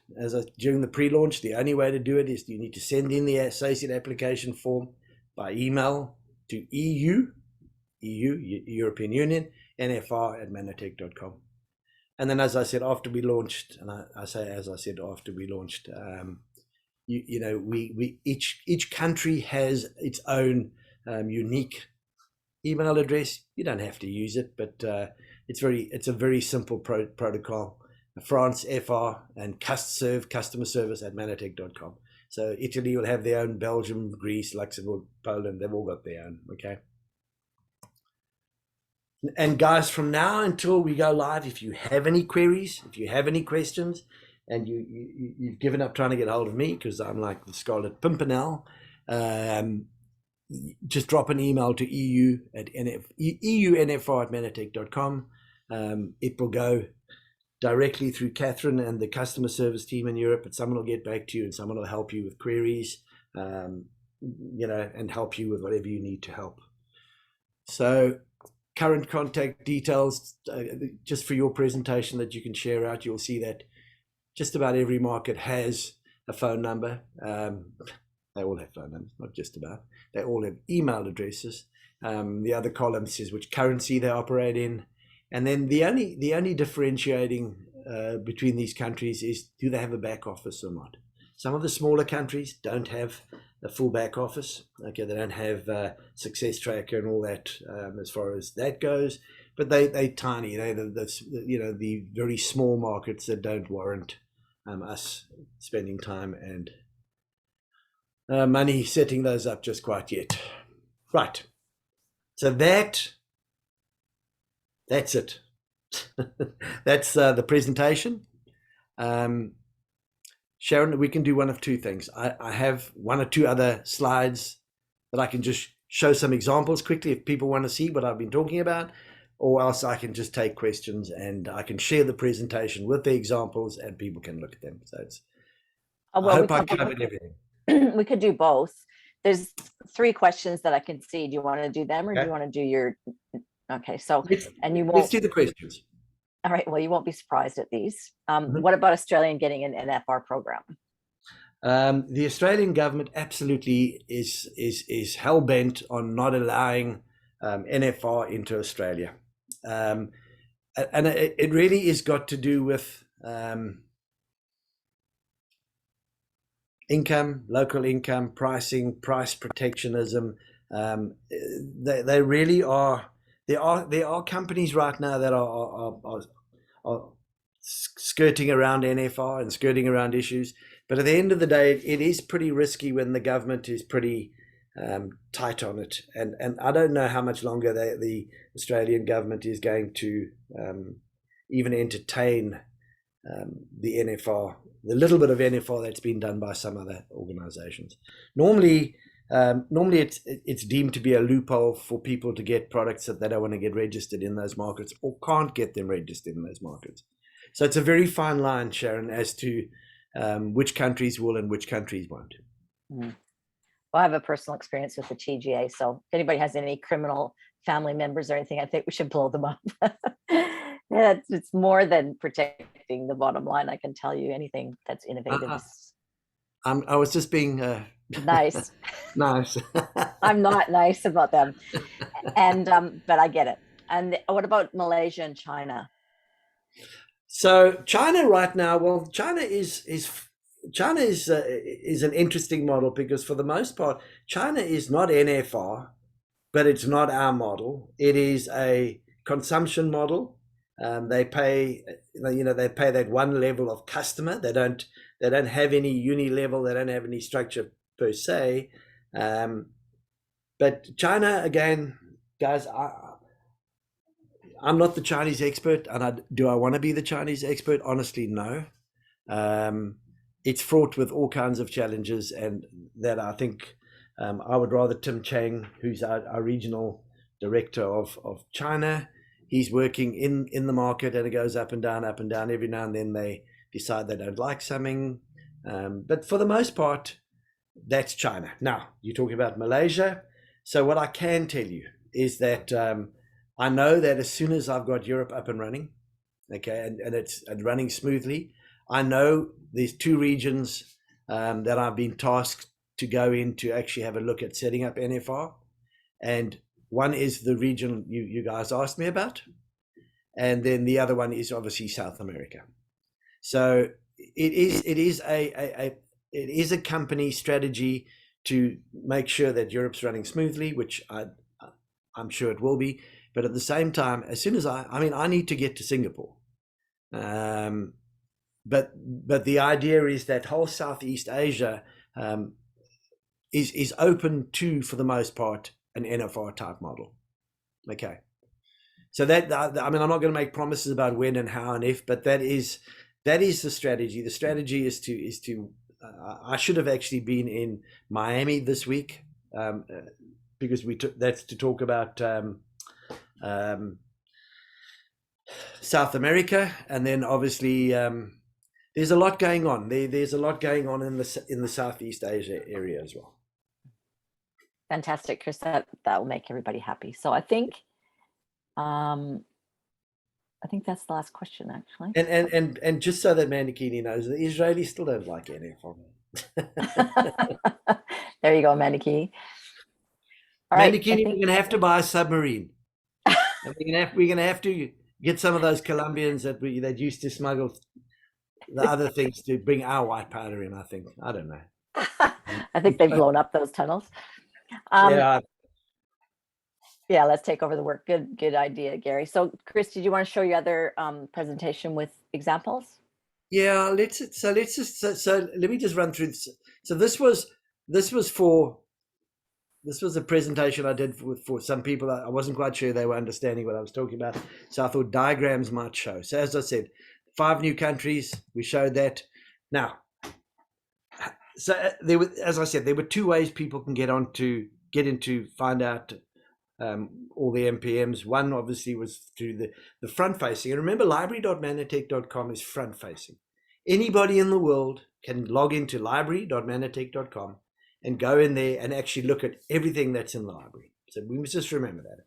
During the pre-launch, the only way to do it is you need to send in the associate application form by email to European Union, NFR@manatech.com. And then, as I said, after we launched, and I say, as I said, after we launched, each country has its own unique email address. You don't have to use it, but it's a very simple protocol. France, FR, and customer service at manatech.com. So Italy will have their own, Belgium, Greece, Luxembourg, Poland, they've all got their own, okay? And guys, from now until we go live, if you have any queries, if you have any questions, and you've given up trying to get hold of me because I'm like the Scarlet Pimpernel, just drop an email to EUNFR@manatech.com. It will go directly through Catherine and the customer service team in Europe, but someone will get back to you and someone will help you with queries, and help you with whatever you need to help. So current contact details, just for your presentation that you can share out, you'll see that just about every market has a phone number. They all have phone numbers, not just about. They all have email addresses. The other column says which currency they operate in. And then the only differentiating between these countries is, do they have a back office or not? Some of the smaller countries don't have a full back office. Okay, they don't have success tracker and all that as far as that goes. But they tiny. They're the very small markets that don't warrant us spending time and money setting those up just quite yet. Right. So that's it. That's the presentation. Sharon, we can do one of two things. I have one or two other slides that I can just show some examples quickly if people want to see what I've been talking about, or else I can just take questions and I can share the presentation with the examples and people can look at them. So it's, I hope I covered everything. We could do both. There's 3 questions that I can see. Do you want to do them or do you want to do your... Okay, so, and you won't... Let's do the questions. All right, well, you won't be surprised at these. What about Australia getting an NFR program? The Australian government absolutely is hell-bent on not allowing NFR into Australia. And it really has got to do with income, local income, pricing, price protectionism. They really are... There are companies right now that are skirting around NFR and skirting around issues. But at the end of the day, it is pretty risky when the government is pretty tight on it. And I don't know how much longer the Australian government is going to even entertain the NFR, the little bit of NFR that's been done by some other organizations. Normally it's deemed to be a loophole for people to get products that they don't want to get registered in those markets or can't get them registered in those markets. So it's a very fine line, Sharon, as to which countries will and which countries won't. Well, I have a personal experience with the TGA. So if anybody has any criminal family members or anything, I think we should blow them up. It's more than protecting the bottom line. I can tell you anything that's innovative. I was just being... nice. Nice. I'm not nice about them. And but I get it. And what about Malaysia and China? So China right now, well, China is an interesting model because for the most part, China is not NFR, but it's not our model. It is a consumption model. They pay that one level of customer. They don't have any uni level. They don't have any structure per se. But China, again, guys, I'm not the Chinese expert, and do I want to be the Chinese expert? Honestly, no. It's fraught with all kinds of challenges, and that I think I would rather Tim Chang, who's our regional director of China, he's working in the market, and it goes up and down, up and down. Every now and then they decide they don't like something, but for the most part, that's China. Now, you're talking about Malaysia. So what I can tell you is that I know that as soon as I've got Europe up and running, okay, and it's running smoothly, I know there's 2 regions that I've been tasked to go in to actually have a look at setting up NFR. And one is the region you guys asked me about, and then the other one is obviously South America. So it is a company strategy to make sure that Europe's running smoothly, which I'm sure it will be. But at the same time, as soon as I need to get to Singapore. But the idea is that whole Southeast Asia is open to, for the most part, an NFR type model. Okay. So that, I'm not going to make promises about when and how and if, but that is the strategy. The strategy is to I should have actually been in Miami this week, because that's to talk about South America, and then obviously there's a lot going on. There's a lot going on in the Southeast Asia area as well. Fantastic, Chris. That will make everybody happy. So I think that's the last question, actually. And just so that Mandakini knows, the Israelis still don't like NFR. There you go, Mandakini. All right, Mandakini, we're gonna have to buy a submarine. we're gonna have to get some of those Colombians that used to smuggle the other things to bring our white powder in. I think, I don't know. I think they've blown up those tunnels. Yeah, let's take over the work. Good idea, Gary. So, Chris, did you want to show your other presentation with examples? Yeah, let me just run through this. So this was a presentation I did for some people. I wasn't quite sure they were understanding what I was talking about, so I thought diagrams might show. So as I said, 5 new countries, we showed that. Now, so as I said, there were 2 ways people can get into find out all the MPMs. One obviously was through the front facing. And remember, library.manatech.com is front facing. Anybody in the world can log into library.manatech.com and go in there and actually look at everything that's in the library. So we must just remember that.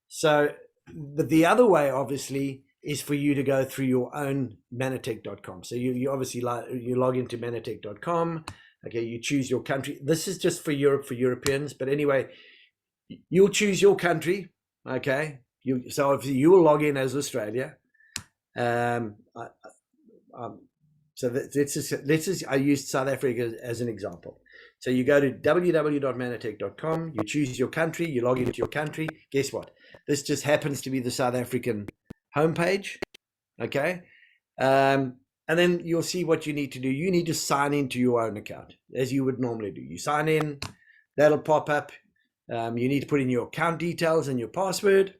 So, but the other way obviously is for you to go through your own manatech.com. So you obviously you log into manatech.com. Okay, you choose your country. This is just for Europe, for Europeans. But anyway, you'll choose your country. Okay, so if you will log in as Australia. So let's just I used South Africa as an example. So you go to www.manatech.com, you choose your country, you log into your country. Guess what? This just happens to be the South African homepage. Okay. And then you'll see what you need to do. You need to sign into your own account as you would normally do. You sign in, that'll pop up. You need to put in your account details and your password.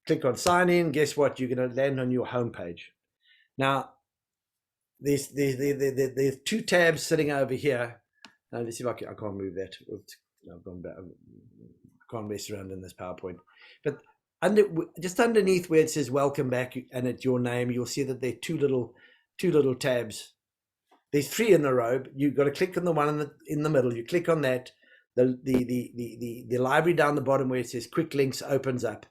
Click on sign in. Guess what? You're going to land on your homepage. Now, there's 2 tabs sitting over here. Let's see if I can't move that. I've gone back. I can't mess around in this PowerPoint. But just underneath where it says welcome back and it's your name, you'll see that there are two little tabs. There's 3 in a row. You've got to click on the one in the middle. You click on that. The library down the bottom where it says quick links opens up,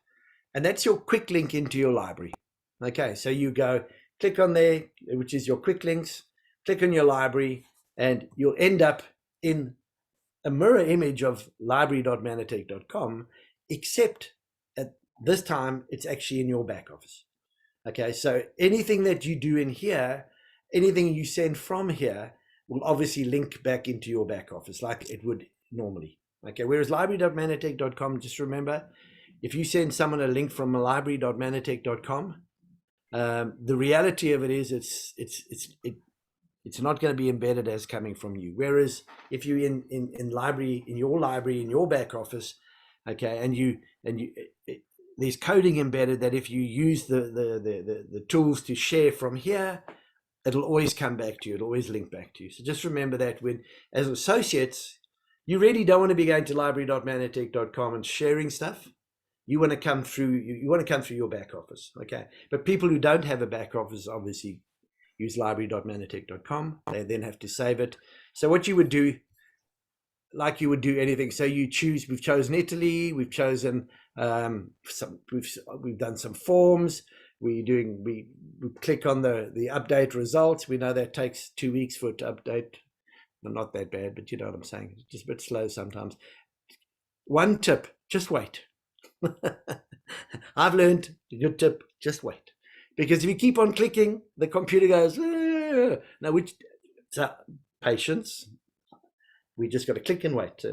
and that's your quick link into your library. Okay, so you go click on there, which is your quick links, click on your library, and you'll end up in a mirror image of library.manatech.com, except at this time it's actually in your back office. Okay, so anything that you do in here, anything you send from here will obviously link back into your back office like it would normally. Okay, whereas library.manatech.com, just remember, if you send someone a link from library.manatech.com, the reality of it is it's not going to be embedded as coming from you. Whereas if you in your library in your back office, okay, and there's coding embedded that if you use the tools to share from here, it'll always come back to you. It'll always link back to you. So just remember that when, as associates, you really don't want to be going to library.manatech.com and sharing stuff. You want to come through. You want to come through your back office, okay? But people who don't have a back office obviously use library.manatech.com. They then have to save it. So what you would do, like you would do anything. So you choose. We've chosen Italy. We've chosen we've done some forms. We click on the update results. We know that takes 2 weeks for it to update. Well, not that bad, but you know what I'm saying. It's just a bit slow sometimes. one tip, just wait. I've learned a good tip, just wait. Because if you keep on clicking, the computer goes, now so patience. We just got to click and wait.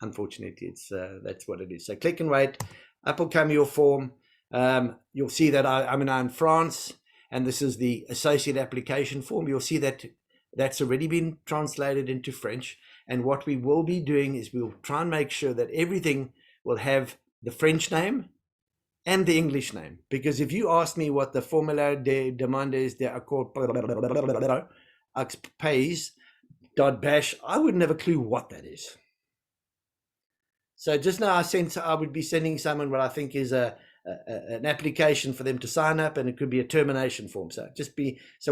Unfortunately, it's that's what it is. So click and wait. Up will come your form. You'll see that I'm now in France, and this is the associate application form. You'll see that that's already been translated into French. And what we will be doing is we'll try and make sure that everything will have the French name and the English name. Because if you ask me what the formulaire de demandes de accord pays.bash, I wouldn't have a clue what that is. So just now I would be sending someone what I think is an application for them to sign up, and it could be a termination form. So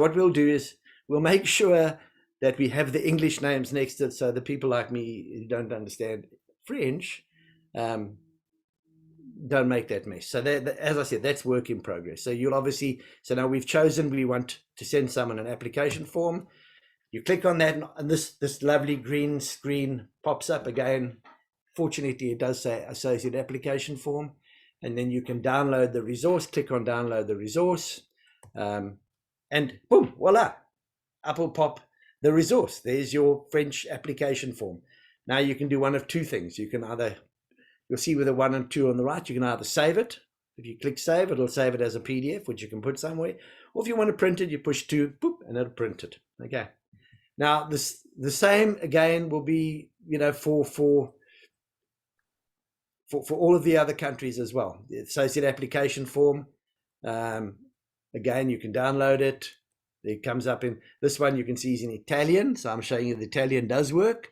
what we'll do is we'll make sure that we have the English names next to it, so the people like me who don't understand French don't make that mess. So as I said, that's work in progress. So so now we've chosen we want to send someone an application form. You click on that, and this lovely green screen pops up again. Fortunately, it does say associate application form, and then you can download the resource. Click on download the resource, and boom, voila, up will pop the resource. There's your French application form. Now you can do one of two things. You can you'll see with the 1 and 2 on the right, you can either save it. If you click save, it'll save it as a PDF, which you can put somewhere. Or if you want to print it, you push 2, boop, and it'll print it. Okay. Now the same again will be, for all of the other countries as well. The associate application form, again, you can download it. It comes up in this one. You can see is in Italian, so I'm showing you the Italian does work.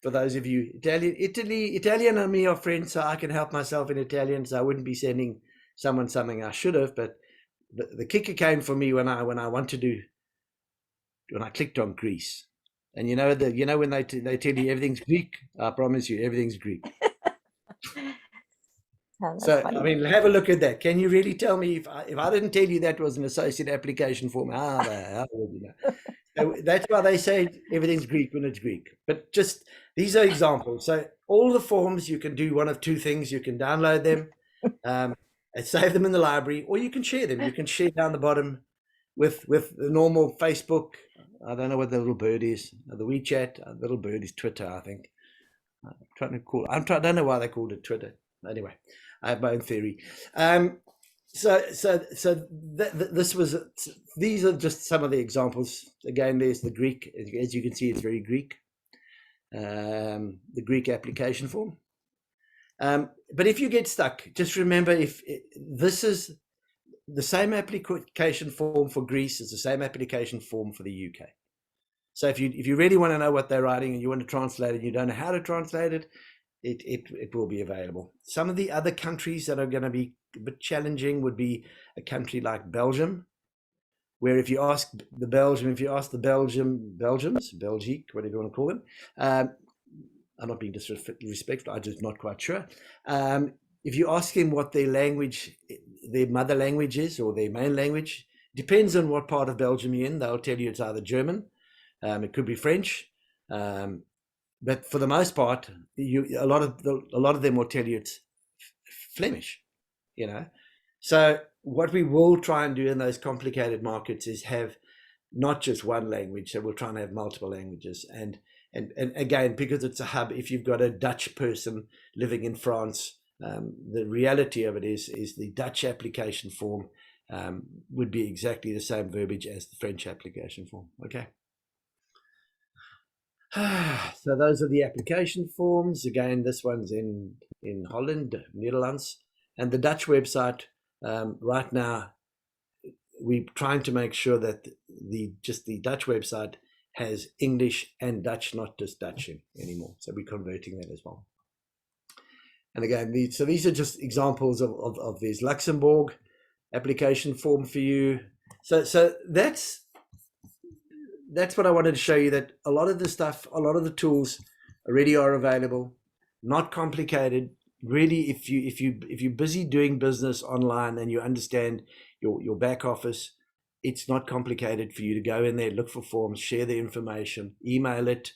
For those of you Italian and me are friends, so I can help myself in Italian. So I wouldn't be sending someone something I should have. But the kicker came for me when I clicked on Greece, and when they tell you everything's Greek, I promise you everything's Greek. So funny. I mean, have a look at that. Can you really tell me if I didn't tell you that was an associate application form? How would you know? So that's why they say everything's Greek when it's Greek. But just these are examples. So all the forms, you can do one of two things. You can download them and save them in the library, or you can share them. You can share down the bottom with the normal Facebook. I don't know what the little bird is. The WeChat. The little bird is Twitter, I think. I don't know why they called it Twitter. Anyway, I have my own theory. These are just some of the examples. Again, there's the Greek. As you can see, it's very Greek. The Greek application form. But if you get stuck, just remember this is the same application form for Greece is the same application form for the UK. So if you really want to know what they're writing and you want to translate it, and you don't know how to translate it, it will be available. Some of the other countries that are going to be a bit challenging would be a country like Belgium, where if you ask the Belgians, Belgique, whatever you want to call them, I'm not being disrespectful, I'm just not quite sure. If you ask them what their language, their mother language is, or their main language, depends on what part of Belgium you're in. They'll tell you it's either German, it could be French, but for the most part, a lot of them will tell you it's Flemish, So what we will try and do in those complicated markets is have not just one language. So we'll try and have multiple languages. And again, because it's a hub, if you've got a Dutch person living in France, the reality of it is the Dutch application form would be exactly the same verbiage as the French application form. Okay. So those are the application forms. Again, this one's in Holland, Netherlands, and the Dutch website. Right now, we're trying to make sure that the Dutch website has English and Dutch, not just Dutch anymore. So we're converting that as well. And again, these are just examples of this Luxembourg application form for you. So that's what I wanted to show you, that a lot of the stuff, a lot of the tools already are available, not complicated. Really, if you're busy doing business online and you understand your back office, it's not complicated for you to go in there, look for forms, share the information, email it,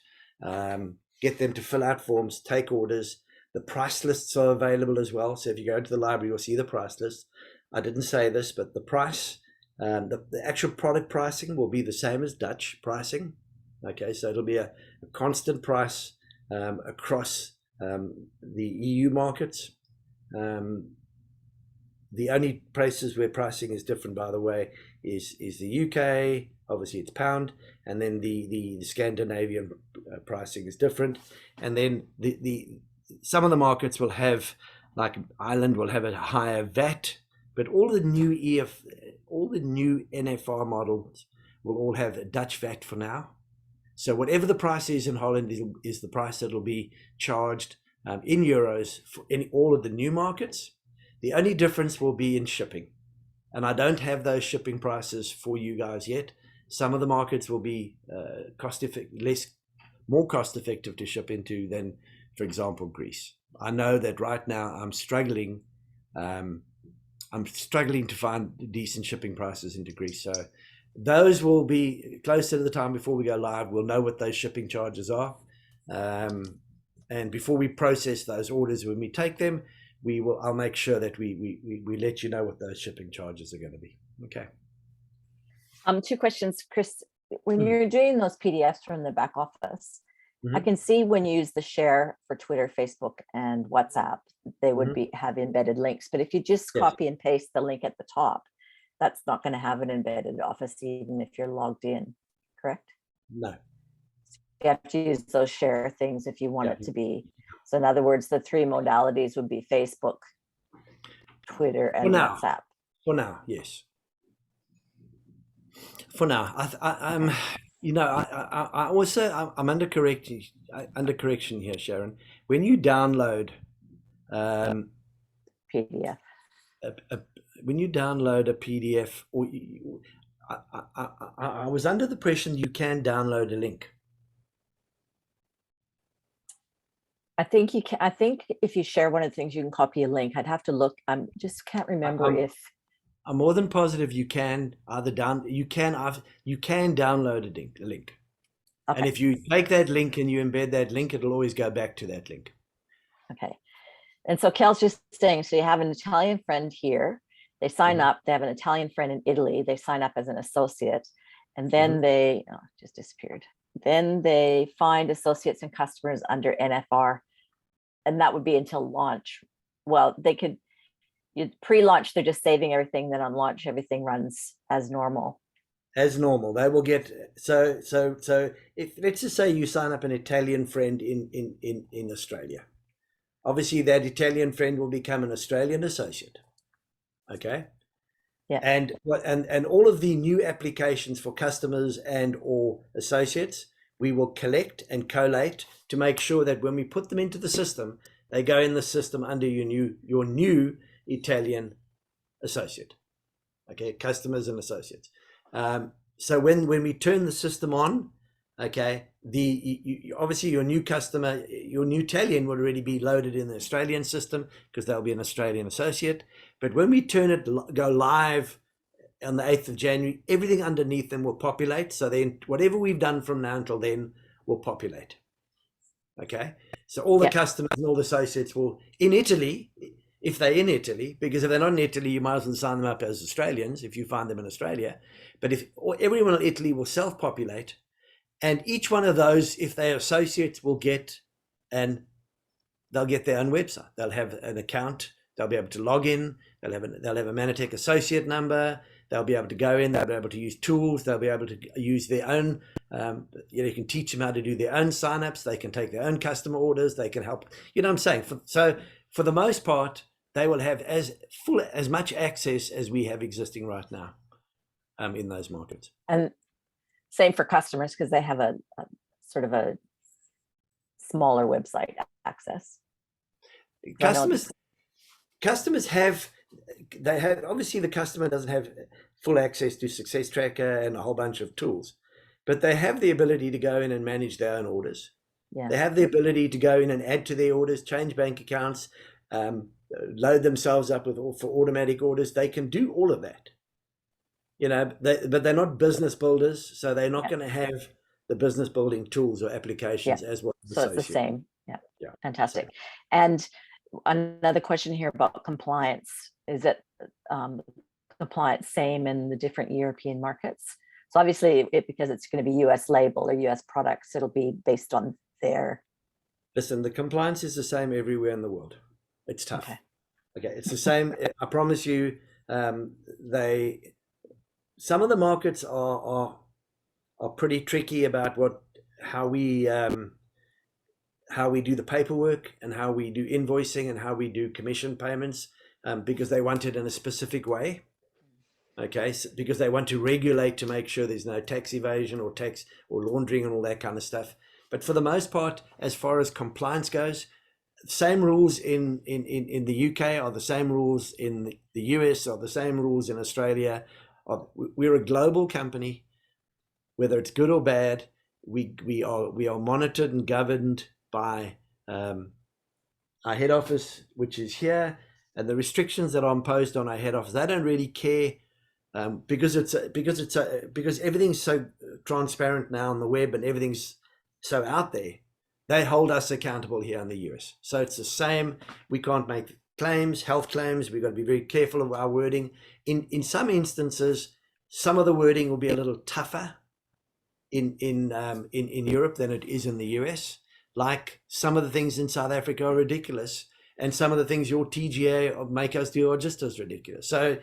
get them to fill out forms, take orders. The price lists are available as well. So if you go into the library, you'll see the price list. I didn't say this, but the price, the actual product pricing will be the same as Dutch pricing. Okay, so it'll be a constant price across the EU markets. The only places where pricing is different, by the way, is the UK. Obviously, it's pound, and then the Scandinavian pricing is different. And then some of the markets will have, like Ireland, will have a higher VAT, but all the new NFR models will all have a Dutch VAT for now. So whatever the price is in Holland is the price that will be charged in euros in all of the new markets. The only difference will be in shipping. And I don't have those shipping prices for you guys yet. Some of the markets will be more cost effective to ship into than, for example, Greece. I know that right now I'm struggling to find decent shipping prices into Greece. So those will be closer to the time before we go live. We'll know what those shipping charges are. And before we process those orders, when we take them, I'll make sure that we let you know what those shipping charges are going to be. Okay. 2 questions, Chris. When you're doing those PDFs from the back office, I can see when you use the share for Twitter, Facebook, and WhatsApp, they would have embedded links. But if you just copy and paste the link at the top, that's not going to have an embedded office, even if you're logged in, correct? No. You have to use those share things if you want it to be. So in other words, the 3 modalities would be Facebook, Twitter, and WhatsApp. For now, yes. For now, I'm I'm under correction here, Sharon. When you download PDF, when you download a PDF, or I was under the impression you can download a link. I think you can. I think if you share one of the things, you can copy a link. I'd have to look. I just can't remember if. I'm more than positive you can you can download a link. Okay. And if you take that link and you embed that link, it'll always go back to that link. Okay. And so Kel's just saying, so you have an Italian friend here, they sign up, they have an Italian friend in Italy, they sign up as an associate, and then they just disappeared. Then they find associates and customers under NFR, and that would be until launch. Well, they could pre-launch, they're just saving everything, then on launch everything runs as normal. As normal. They will get so if, let's just say you sign up an Italian friend in Australia. Obviously that Italian friend will become an Australian associate. Okay? Yeah. And all of the new applications for customers and or associates, we will collect and collate to make sure that when we put them into the system, they go in the system under your new Italian associate. Okay, customers and associates. So when we turn the system on, okay, obviously your new customer, your new Italian will already be loaded in the Australian system because they'll be an Australian associate. But when we go live on the 8th of January, everything underneath them will populate. So then whatever we've done from now until then will populate. Okay, so all the customers and all the associates will in Italy. If they're in Italy, because if they're not in Italy, you might as well sign them up as Australians if you find them in Australia. But if everyone in Italy will self-populate, and each one of those, if they're associates, will get they'll get their own website. They'll have an account. They'll be able to log in. They'll have a Manatech associate number. They'll be able to go in. They'll be able to use tools. They'll be able to use their own. You can teach them how to do their own signups. They can take their own customer orders. They can help. You know what I'm saying? So for the most part, they will have as much access as we have existing right now in those markets. And same for customers because they have a sort of a smaller website access. Customers have obviously the customer doesn't have full access to Success Tracker and a whole bunch of tools, but they have the ability to go in and manage their own orders. Yeah. They have the ability to go in and add to their orders, change bank accounts, load themselves up for automatic orders. They can do all of that, but they're not business builders, so they're not going to have the business building tools or applications as well. So it's the same. Yeah. Fantastic. And another question here about compliance. Is it compliance same in the different European markets? So obviously, because it's going to be US label or US products, it'll be based on their. Listen, the compliance is the same everywhere in the world. It's tough. Okay, it's the same. I promise you. Some of the markets are pretty tricky about how we do the paperwork and how we do invoicing and how we do commission payments, because they want it in a specific way. Okay, so because they want to regulate to make sure there's no tax evasion or tax or laundering and all that kind of stuff. But for the most part, as far as compliance goes, same rules in the UK are the same rules in the US, are the same rules in Australia. We're a global company, whether it's good or bad. We are monitored and governed by our head office, which is here, and the restrictions that are imposed on our head office. They don't really care, because everything's so transparent now on the web and everything's so out there. They hold us accountable here in the US. So it's the same. We can't make claims, health claims. We've got to be very careful of our wording. In some instances, some of the wording will be a little tougher in Europe than it is in the US. Like some of the things in South Africa are ridiculous, and some of the things your TGA make us do are just as ridiculous. So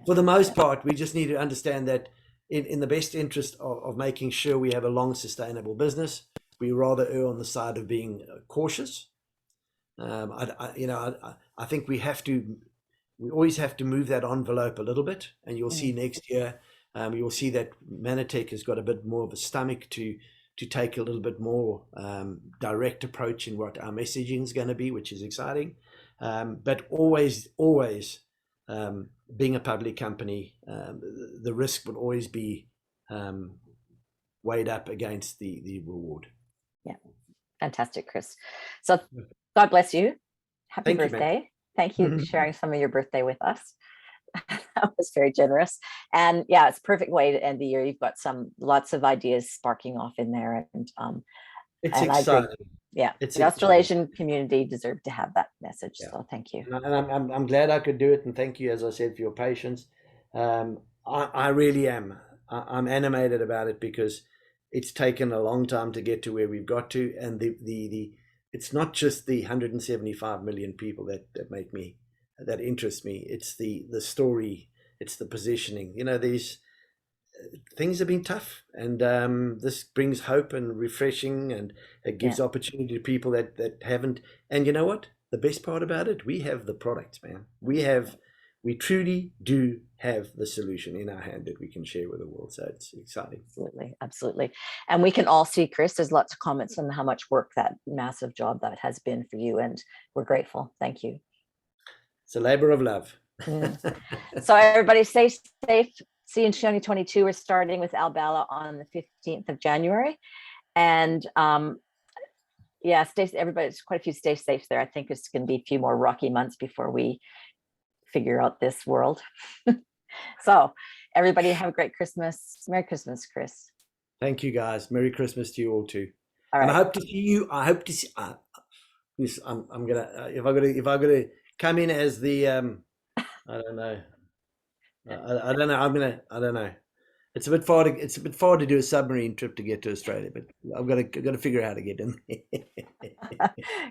for the most part, we just need to understand that in the best interest of making sure we have a long, sustainable business, we rather err on the side of being cautious. I think we always have to move that envelope a little bit, and you'll see next year, you'll see that Manatech has got a bit more of a stomach to take a little bit more direct approach in what our messaging is going to be, which is exciting. But always being a public company, the risk will always be weighed up against the reward. Yeah, fantastic, Chris. So God bless you. Happy birthday. Thank you for sharing some of your birthday with us. That was very generous. And yeah, it's a perfect way to end the year. You've got lots of ideas sparking off in there. And it's exciting. The Australasian community deserved to have that message. Yeah. So thank you. And I'm glad I could do it. And thank you, as I said, for your patience. I really am. I'm animated about it because it's taken a long time to get to where we've got to. And it's not just the 175 million people that interest me. It's the story, it's the positioning. These things have been tough, and this brings hope and refreshing, and it gives opportunity to people that haven't. And you know what? The best part about it, we have the product, man. We truly do have the solution in our hand that we can share with the world. So it's exciting. Absolutely. And we can all see, Chris, there's lots of comments on how much work, that massive job that has been for you. And we're grateful. Thank you. It's a labor of love. So everybody stay safe. See you in 2022. We're starting with Albala on the 15th of January. And everybody's quite a few, stay safe there. I think it's going to be a few more rocky months before we figure out this world. So everybody have a great Christmas. Merry Christmas, Chris. Thank you, guys. Merry Christmas to you all too. All right. And I hope to see you. I hope to see. I'm gonna if I gotta come in as the I don't know. I don't know. I don't know. It's a bit far to do a submarine trip to get to Australia, but I've got to figure out how to get in there.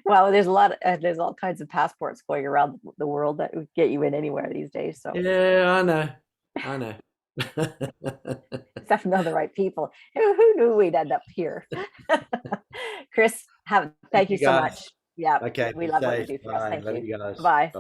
Well, there's all kinds of passports going around the world that would get you in anywhere these days. So yeah, I know. Except for none of the right people. Who knew we'd end up here? Chris, thank you so much. Yeah. Okay. We love what you do for us. Thank you. Bye.